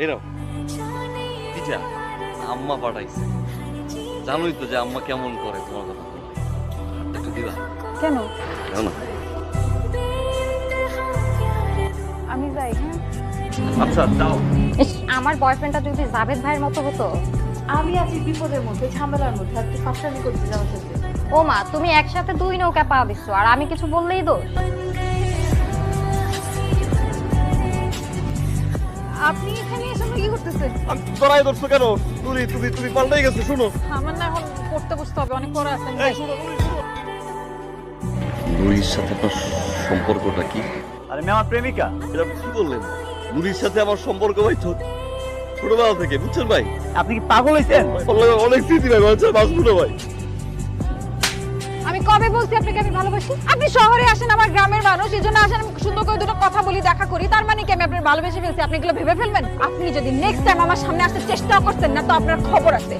এই নাও পিঠা আম্মা পাঠাইছে। জানোই তো যে আম্মা কেমন করে তোমার কথা বলে। একটু দিবা? কেন? দাও না। আমি যাই। হ্যাঁ আচ্ছা যাও। ইস, আমার বয়ফ্রেন্ডটা যদি জাভেদ ভাইয়ের মতো হতো। আমি আছি বিপদের মধ্যে, ঝামেলার মধ্যে, আর তুই ফাঁসানি করতে যাওয়ার সাথে। ও মা, তুমি একসাথে 2 নৌকা পা দিচ্ছো আর আমি কিছু বললেই দোষ। আপনি এখানে এসে কি করতেছেন? আমি তোরাই ধরছো কেন? তুমি তুমি তুমি পাল্টাই গেছো। শুনো, আমার না এখন পড়তে বসতে হবে, অনেক পড়া আছে। নুরির সাথে আপনার সম্পর্কটা কি? আরে মেয়ে আমার প্রেমিকা। এটা কি বললেন? নুরির সাথে আমার সম্পর্ক ভাই তো ছোটবেলা থেকে, বুঝছেন ভাই? আপনি কি পাগল হয়েছেন? অনেক স্মৃতি ভাই, বাচ্চা বাঁচবো ভাই। আমি কবে বলছি আপনাকে আমি ভালোবাসি? আপনি শহরে আসেন, আমার গ্রামের মানুষ, এই জন্য আসেন, আমি সুন্দর করে দুটো কথা বলি, দেখা করি, তার মানে কি আমি আপনার ভালোবেসে ফেলছি? আপনি এগুলো ভেবে ফেলবেন? আপনি যদি নেক্সট টাইম আমার সামনে আসতে চেষ্টা করতেন না তো আপনার খবর আছে।